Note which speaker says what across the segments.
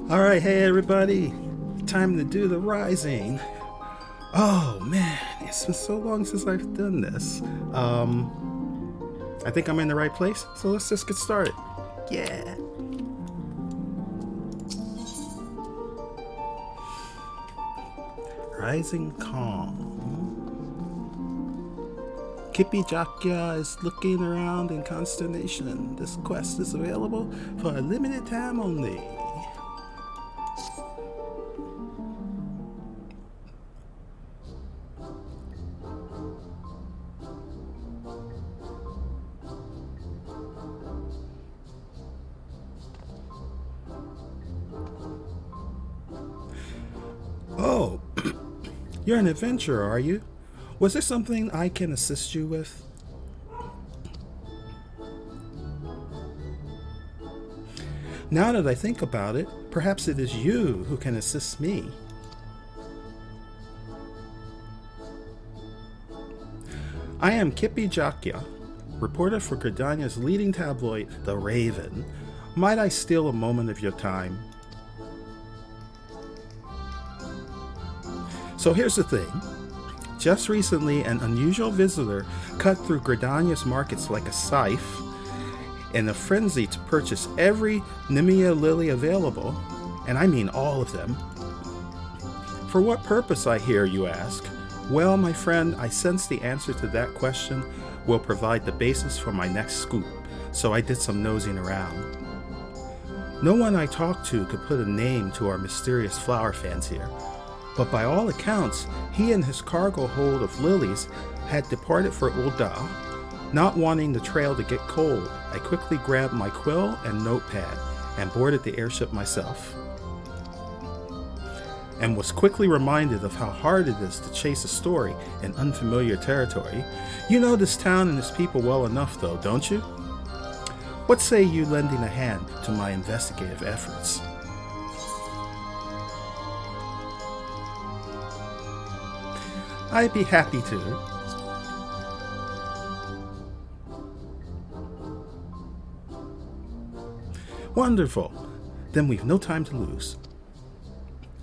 Speaker 1: All right, hey everybody, time to do the rising. Oh man, it's been so long since I've done this. I think I'm in the right place, so let's just get started. Yeah. Rising calm. Kippy Jakya is looking around in consternation. This quest is available for a limited time only. Oh, you're an adventurer, are you? Was there something I can assist you with? Now that I think about it, perhaps it is you who can assist me. I am Kippy Jakya, reporter for Gridania's leading tabloid, The Raven. Might I steal a moment of your time? So here's the thing. Just recently, an unusual visitor cut through Gridania's markets like a scythe in a frenzy to purchase every Nemea lily available, and I mean all of them. For what purpose, I hear you ask? Well, my friend, I sense the answer to that question will provide the basis for my next scoop, so I did some nosing around. No one I talked to could put a name to our mysterious flower fancier, but by all accounts, he and his cargo hold of lilies had departed for Ul'dah. Not wanting the trail to get cold, I quickly grabbed my quill and notepad and boarded the airship myself. And was quickly reminded of how hard it is to chase a story in unfamiliar territory. You know this town and its people well enough though, don't you? What say you lending a hand to my investigative efforts? I'd be happy to. Wonderful. Then we've no time to lose.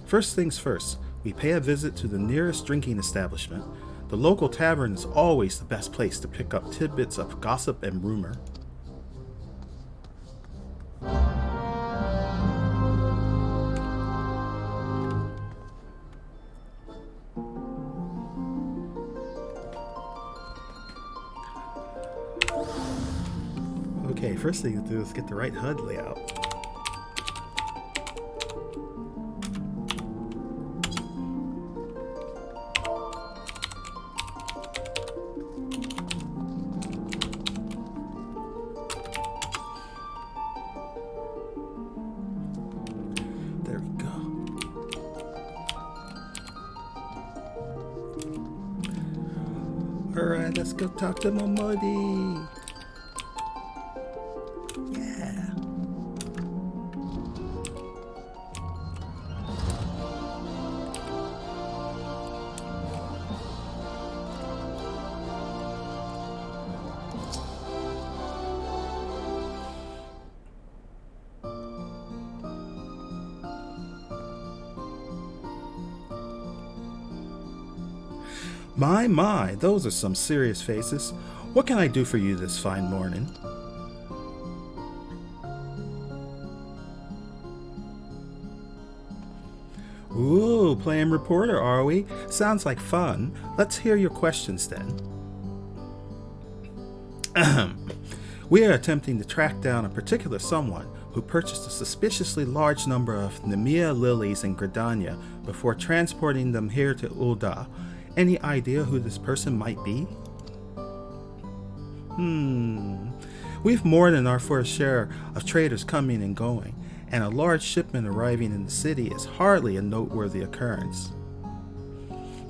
Speaker 1: First things first, we pay a visit to the nearest drinking establishment. The local tavern is always the best place to pick up tidbits of gossip and rumor. Okay, first thing to do is get the right HUD layout. There we go. Alright, let's go talk to Momodi. My, those are some serious faces. What can I do for you this fine morning? Ooh, playing reporter, are we? Sounds like fun. Let's hear your questions then. We are attempting to track down a particular someone who purchased a suspiciously large number of Nemea lilies in Gridania before transporting them here to Ul'dah. Any idea who this person might be? We've more than our fair share of traders coming and going, and a large shipment arriving in the city is hardly a noteworthy occurrence.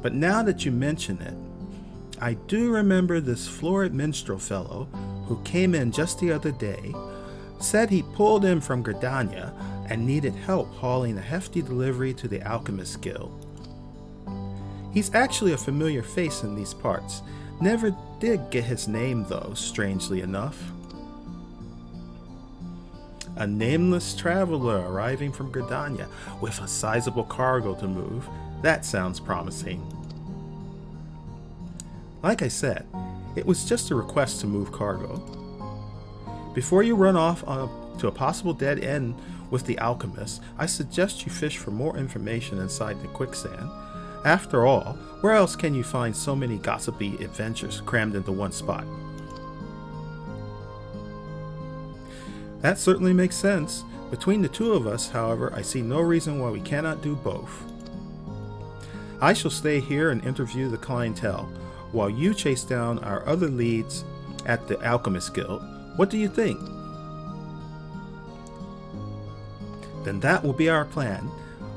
Speaker 1: But now that you mention it, I do remember this florid minstrel fellow who came in just the other day, said he pulled in from Gridania and needed help hauling a hefty delivery to the Alchemist Guild. He's actually a familiar face in these parts. Never did get his name though, strangely enough. a nameless traveler arriving from Gridania with a sizable cargo to move. That sounds promising. Like I said, it was just a request to move cargo. Before you run off to a possible dead end with the alchemist, I suggest you fish for more information inside the quicksand. After all, where else can you find so many gossipy adventures crammed into one spot? That certainly makes sense. Between the two of us, however, I see no reason why we cannot do both. I shall stay here and interview the clientele, while you chase down our other leads at the Alchemist Guild. What do you think? Then that will be our plan.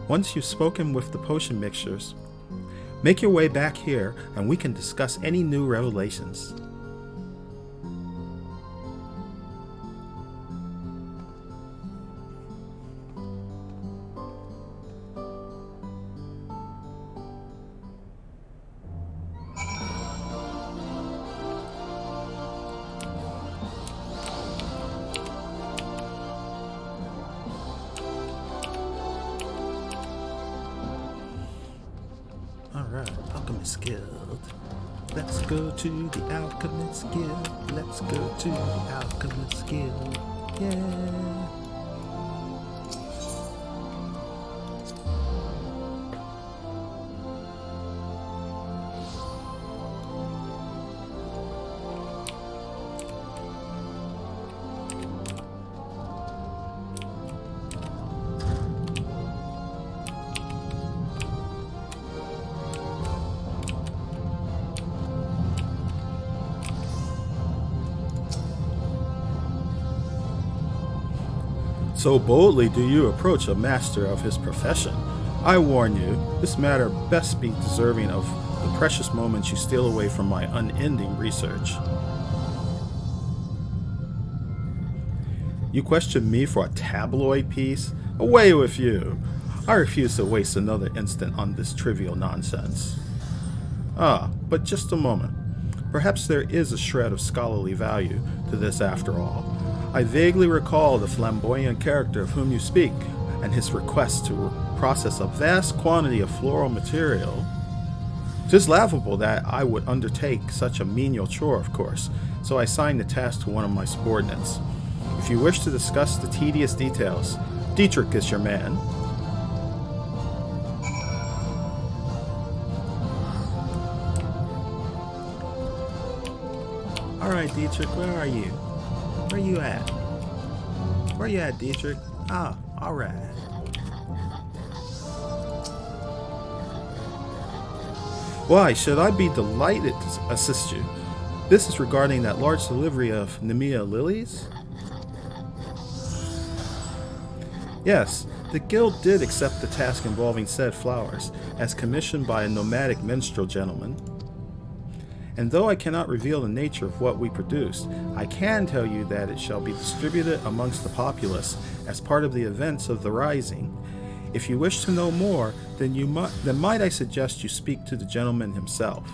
Speaker 1: Once you've spoken with the potion mixers, make your way back here and we can discuss any new revelations. Alright, Alchemist Guild. Let's go to the Alchemist Guild. Let's go to the Alchemist Guild. Yeah. So boldly do you approach a master of his profession. I warn you, this matter best be deserving of the precious moments you steal away from my unending research. You question me for a tabloid piece? Away with you! I refuse to waste another instant on this trivial nonsense. But just a moment. Perhaps there is a shred of scholarly value to this after all. I vaguely recall the flamboyant character of whom you speak, and his request to process a vast quantity of floral material. 'Tis laughable that I would undertake such a menial chore, of course, so I assigned the task to one of my subordinates. If you wish to discuss the tedious details, Dietrich is your man. Alright, Dietrich, where are you? Where you at? Where you at, Dietrich? Alright. Why, should I be delighted to assist you? This is regarding that large delivery of Nemea lilies? Yes, the guild did accept the task involving said flowers, as commissioned by a nomadic minstrel gentleman. And though I cannot reveal the nature of what we produced, I can tell you that it shall be distributed amongst the populace as part of the events of the Rising. If you wish to know more, then might I suggest you speak to the gentleman himself.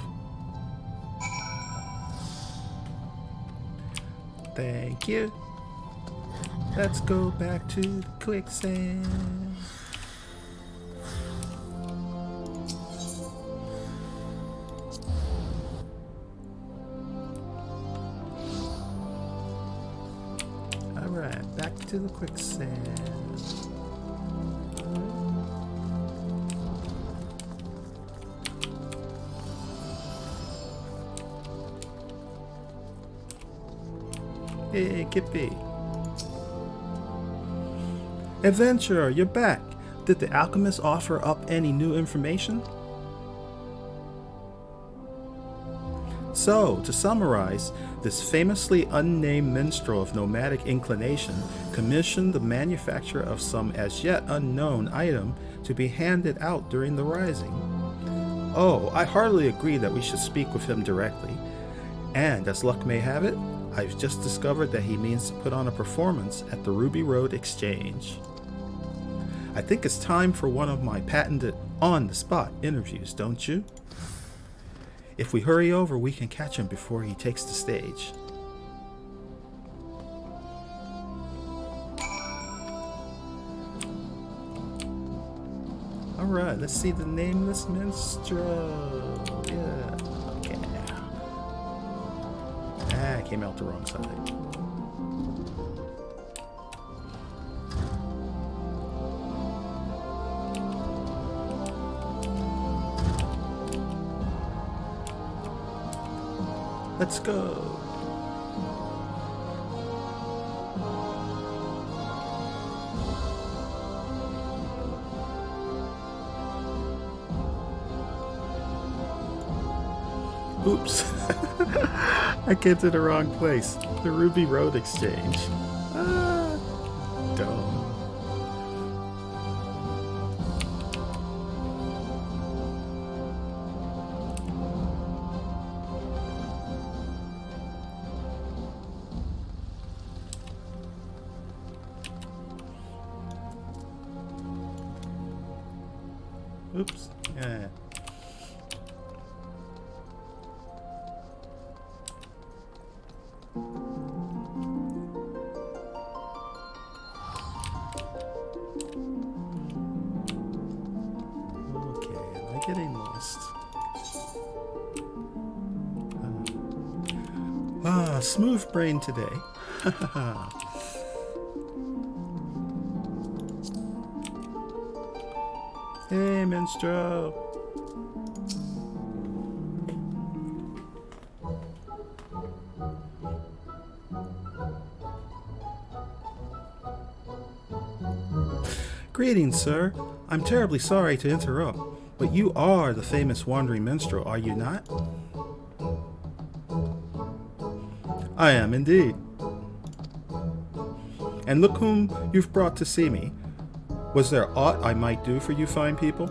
Speaker 1: Thank you. Let's go back to the quicksand. Alright, back to the quicksand. Hey, Kippy. Adventurer, you're back. Did the alchemist offer up any new information? So, to summarize, this famously unnamed minstrel of nomadic inclination commissioned the manufacture of some as yet unknown item to be handed out during the Rising. Oh, I heartily agree that we should speak with him directly. And as luck may have it, I've just discovered that he means to put on a performance at the Ruby Road Exchange. I think it's time for one of my patented on-the-spot interviews, don't you? If we hurry over, we can catch him before he takes the stage. right, let's see the nameless minstrel. Yeah, okay. Ah, I came out the wrong side. Let's go. Oops. I came to the wrong place. The Ruby Road Exchange. Ah, dumb. Oops. Yeah. Okay, am I getting lost? Smooth brain today. Hey, minstrel. Greetings, sir. I'm terribly sorry to interrupt, but you are the famous wandering minstrel, are you not? I am indeed. And look whom you've brought to see me. Was there aught I might do for you fine people?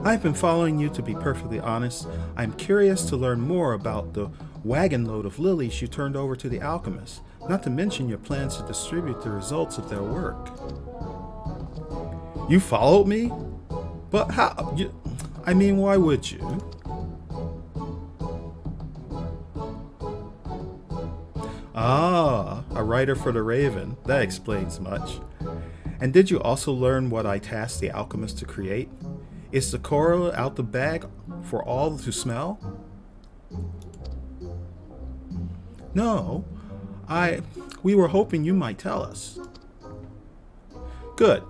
Speaker 1: I've been following you, to be perfectly honest. I'm curious to learn more about the wagon load of lilies you turned over to the alchemist, not to mention your plans to distribute the results of their work. You followed me? But how? I mean, why would you? Ah, a writer for the Raven. That explains much. And did you also learn what I tasked the alchemist to create? Is the coral out the bag for all to smell? No, we were hoping you might tell us. Good,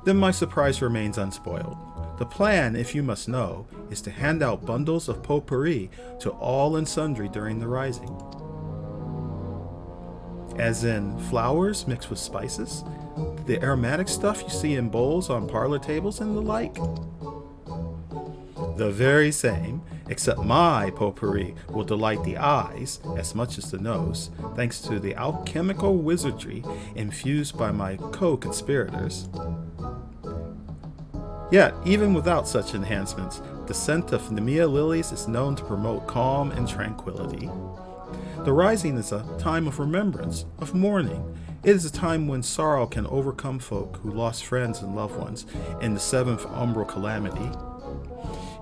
Speaker 1: then my surprise remains unspoiled. The plan, if you must know, is to hand out bundles of potpourri to all and sundry during the rising. As in flowers mixed with spices, the aromatic stuff you see in bowls on parlor tables and the like. The very same, except my potpourri will delight the eyes as much as the nose, thanks to the alchemical wizardry infused by my co-conspirators. Yet, even without such enhancements, the scent of Nemea lilies is known to promote calm and tranquility. The rising is a time of remembrance, of mourning. It is a time when sorrow can overcome folk who lost friends and loved ones in the seventh umbral calamity.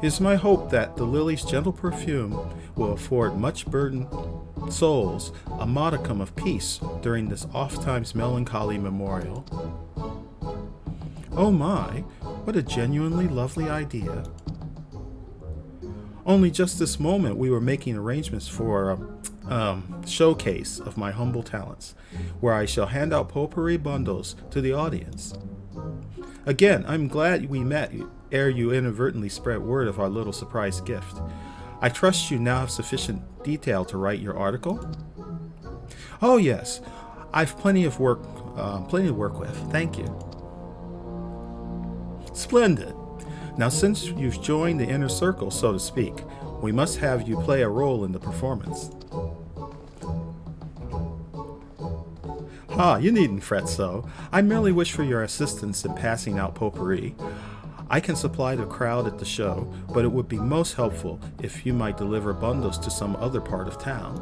Speaker 1: It is my hope that the lily's gentle perfume will afford much burdened souls a modicum of peace during this oft-times melancholy memorial. Oh my, what a genuinely lovely idea. Only just this moment we were making arrangements for a showcase of my humble talents, where I shall hand out potpourri bundles to the audience. Again, I'm glad we met ere you inadvertently spread word of our little surprise gift. I trust you now have sufficient detail to write your article? Oh yes, I've plenty to work with, thank you. Splendid. Now since you've joined the inner circle, so to speak, we must have you play a role in the performance. You needn't fret so. I merely wish for your assistance in passing out potpourri. I can supply the crowd at the show, but it would be most helpful if you might deliver bundles to some other part of town.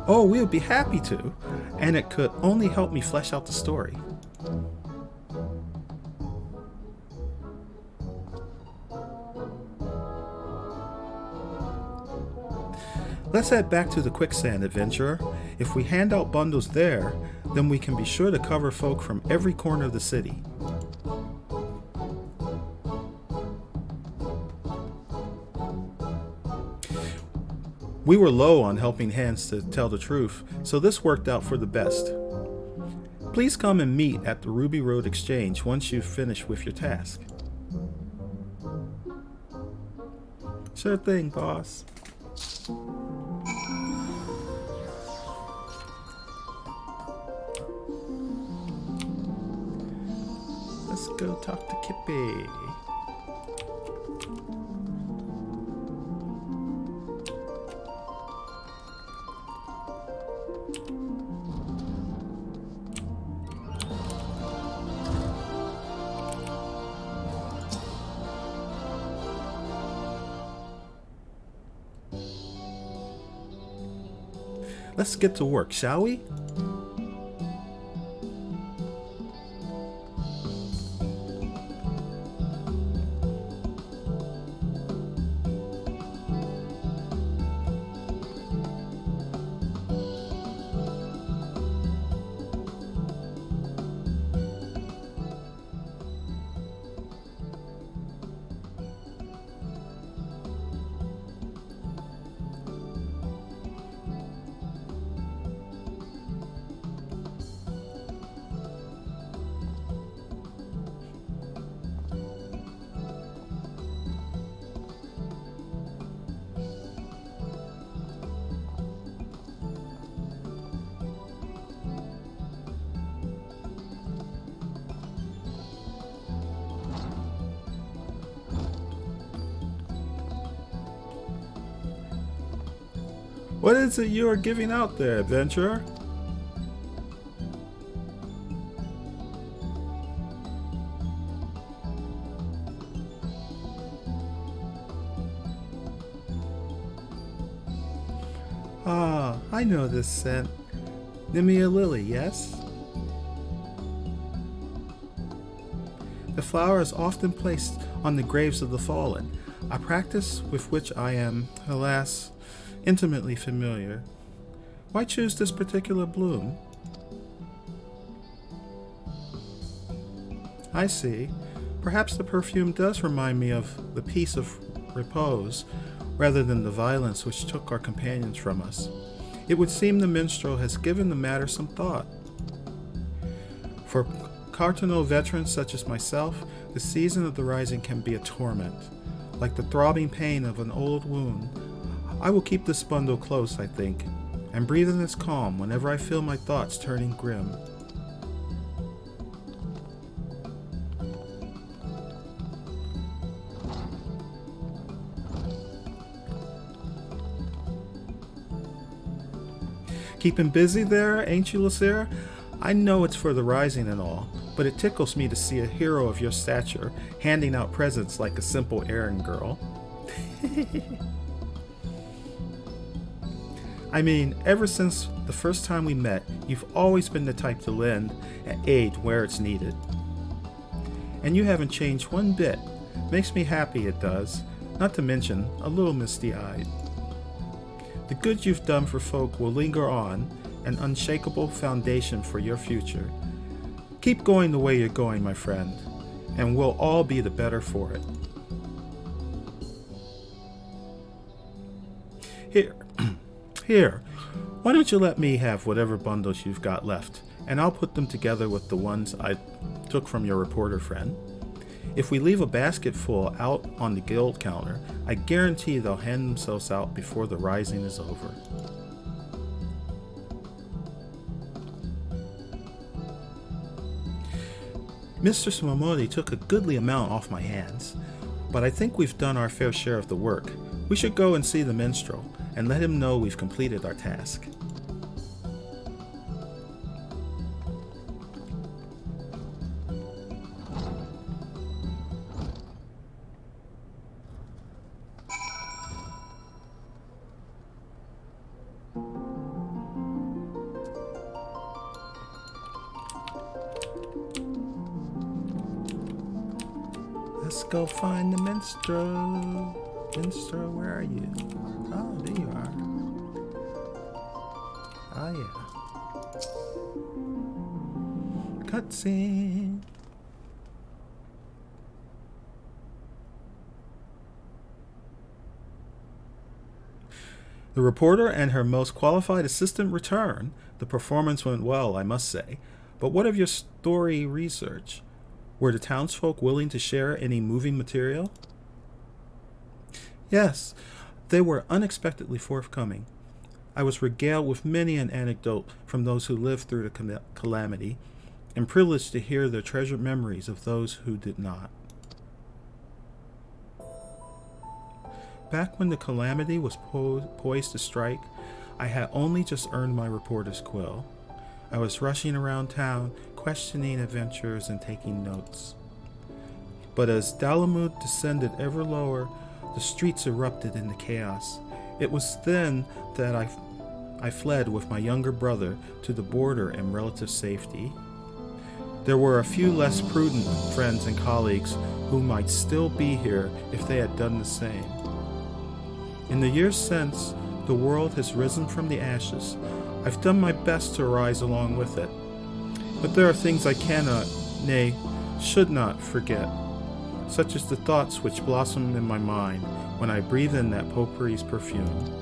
Speaker 1: Oh, we would be happy to, and it could only help me flesh out the story. Let's head back to the quicksand, adventurer. If we hand out bundles there, then we can be sure to cover folk from every corner of the city. We were low on helping hands, to tell the truth, so this worked out for the best. Please come and meet at the Ruby Road Exchange once you've finished with your task. Sure thing, boss. Let's go talk to Kippy. Let's get to work, shall we? What is it you are giving out there, adventurer? Ah, I know this scent. Nimia lily, yes? The flower is often placed on the graves of the fallen, a practice with which I am, alas, intimately familiar. Why choose this particular bloom? I see. Perhaps the perfume does remind me of the peace of repose, rather than the violence which took our companions from us. It would seem the minstrel has given the matter some thought. For Cartano veterans such as myself, the season of the rising can be a torment, like the throbbing pain of an old wound. I will keep this bundle close, I think, and breathe in its calm whenever I feel my thoughts turning grim. Keeping busy there, ain't you, Lucera? I know it's for the rising and all, but it tickles me to see a hero of your stature handing out presents like a simple errand girl. I mean, ever since the first time we met, you've always been the type to lend and aid where it's needed. And you haven't changed one bit. Makes me happy, it does, not to mention a little misty-eyed. The good you've done for folk will linger on, an unshakable foundation for your future. Keep going the way you're going, my friend, and we'll all be the better for it. Here, why don't you let me have whatever bundles you've got left, and I'll put them together with the ones I took from your reporter friend. If we leave a basket full out on the guild counter, I guarantee they'll hand themselves out before the rising is over. Mr. Sumomori took a goodly amount off my hands, but I think we've done our fair share of the work. We should go and see the minstrel, and let him know we've completed our task. Let's go find the minstrel. Minstrel, where are you? Oh, there you are. Cutscene. The reporter and her most qualified assistant return. The performance went well, I must say. But what of your story research? Were the townsfolk willing to share any moving material? Yes, they were unexpectedly forthcoming. I was regaled with many an anecdote from those who lived through the calamity, and privileged to hear the treasured memories of those who did not. Back when the calamity was poised to strike, I had only just earned my reporter's quill. I was rushing around town, questioning adventurers and taking notes. But as Dalamud descended ever lower, the streets erupted into chaos. It was then that I fled with my younger brother to the border and relative safety. There were a few less prudent friends and colleagues who might still be here if they had done the same. In the years since, the world has risen from the ashes. I've done my best to rise along with it. But there are things I cannot, nay, should not forget, such as the thoughts which blossom in my mind when I breathe in that potpourri's perfume.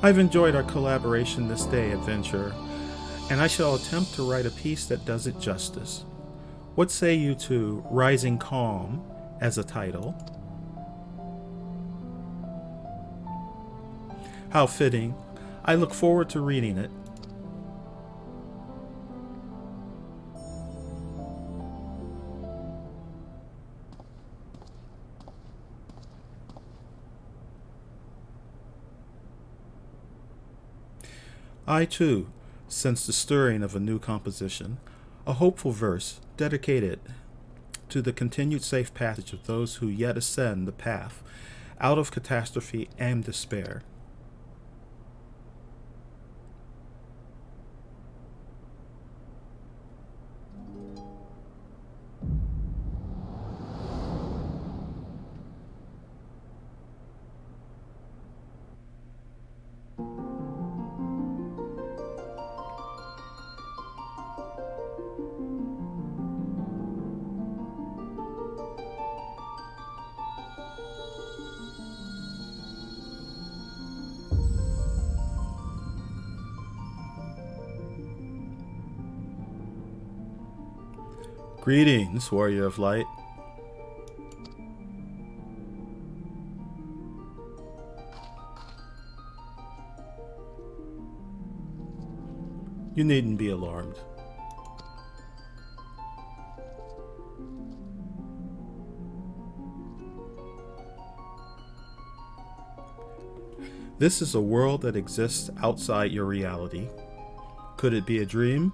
Speaker 1: I've enjoyed our collaboration this day, adventurer, and I shall attempt to write a piece that does it justice. What say you to Rising Calm as a title? How fitting. I look forward to reading it. I, too, sense the stirring of a new composition, a hopeful verse dedicated to the continued safe passage of those who yet ascend the path out of catastrophe and despair. Greetings, warrior of light. You needn't be alarmed. This is a world that exists outside your reality. Could it be a dream?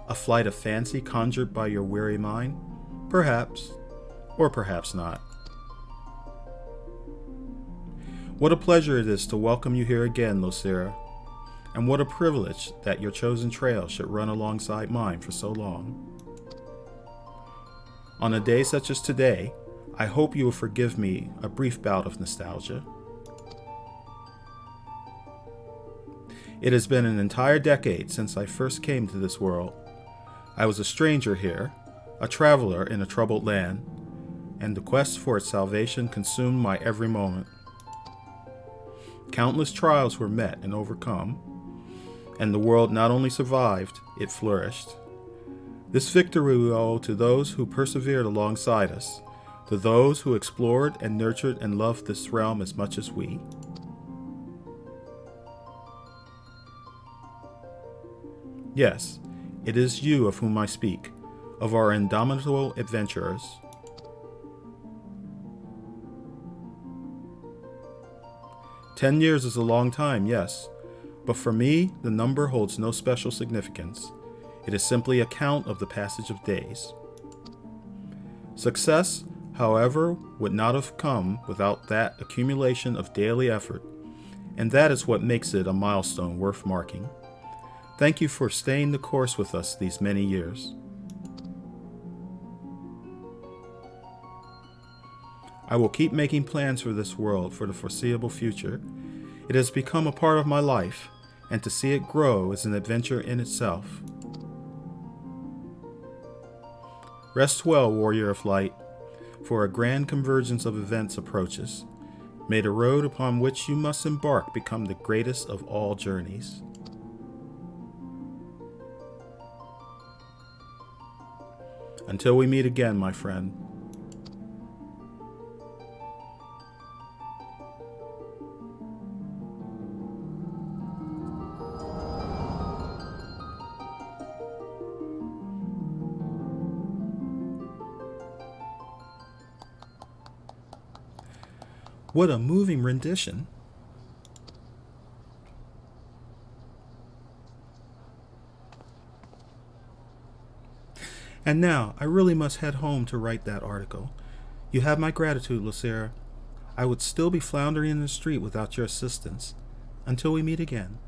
Speaker 1: A flight of fancy conjured by your weary mind? Perhaps, or perhaps not. What a pleasure it is to welcome you here again, Losira, and what a privilege that your chosen trail should run alongside mine for so long. On a day such as today, I hope you will forgive me a brief bout of nostalgia. It has been an entire decade since I first came to this world. I was a stranger here, a traveler in a troubled land, and the quest for its salvation consumed my every moment. Countless trials were met and overcome, and the world not only survived, it flourished. This victory we owe to those who persevered alongside us, to those who explored and nurtured and loved this realm as much as we. Yes, it is you of whom I speak, of our indomitable adventurers. "10 years is a long time, yes, but for me, the number holds no special significance. It is simply a count of the passage of days. Success, however, would not have come without that accumulation of daily effort, and that is what makes it a milestone worth marking. Thank you for staying the course with us these many years. I will keep making plans for this world for the foreseeable future. It has become a part of my life, and to see it grow is an adventure in itself. Rest well, warrior of light, for a grand convergence of events approaches. May the road upon which you must embark become the greatest of all journeys. Until we meet again, my friend. What a moving rendition. And now, I really must head home to write that article. You have my gratitude, Lucera. I would still be floundering in the street without your assistance. Until we meet again.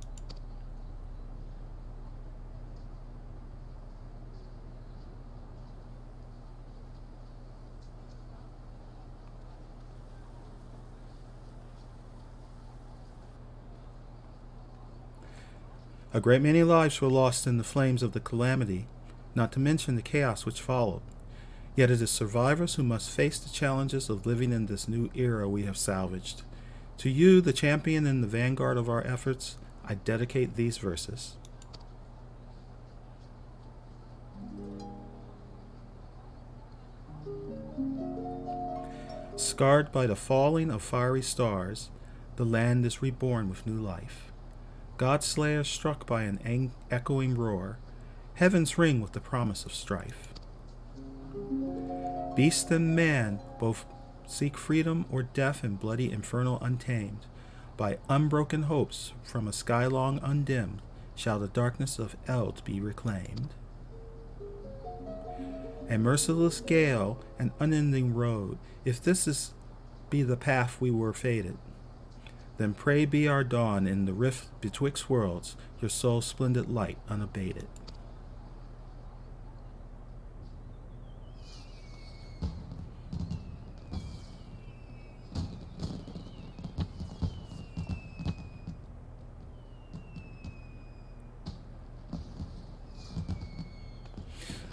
Speaker 1: A great many lives were lost in the flames of the calamity, not to mention the chaos which followed. Yet it is survivors who must face the challenges of living in this new era we have salvaged. To you, the champion in the vanguard of our efforts, I dedicate these verses. Scarred by the falling of fiery stars, the land is reborn with new life. God-slayers struck by an echoing roar, heavens ring with the promise of strife. Beast and man both seek freedom or death in bloody inferno untamed. By unbroken hopes from a sky long undimmed shall the darkness of Eld be reclaimed. A merciless gale, an unending road, if be the path we were fated, then pray be our dawn in the rift betwixt worlds, your soul's splendid light unabated.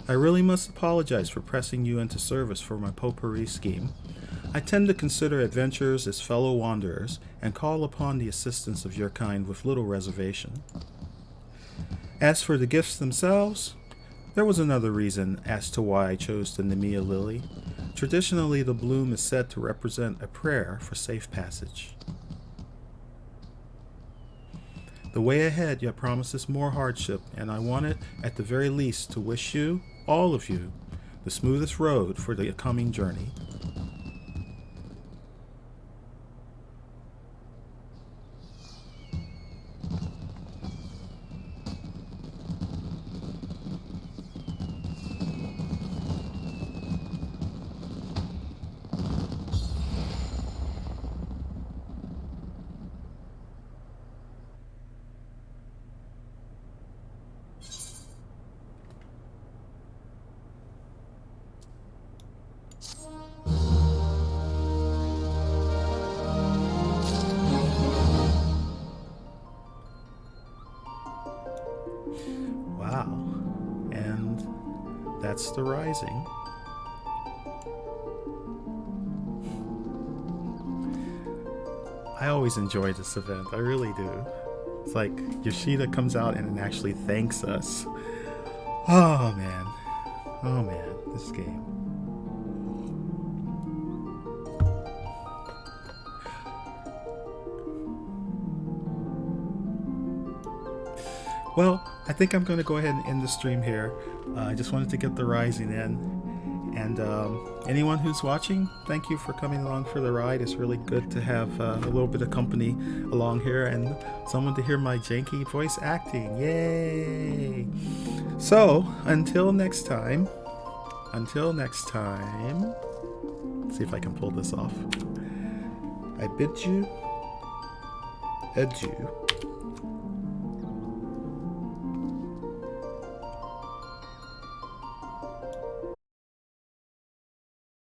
Speaker 1: I really must apologize for pressing you into service for my potpourri scheme. I tend to consider adventurers as fellow wanderers and call upon the assistance of your kind with little reservation. As for the gifts themselves, there was another reason as to why I chose the Nemea lily. Traditionally, the bloom is said to represent a prayer for safe passage. The way ahead yet promises more hardship, and I wanted, at the very least, to wish you, all of you, the smoothest road for the coming journey. Wow. And that's the Rising. I always enjoy this event. I really do. It's like Yoshida comes out and actually thanks us. Oh man. Oh man. This game. Well, I think I'm going to go ahead and end the stream here. I just wanted to get the Rising in. And anyone who's watching, thank you for coming along for the ride. It's really good to have a little bit of company along here and someone to hear my janky voice acting. Yay! So, until next time, let's see if I can pull this off. I bid you adieu.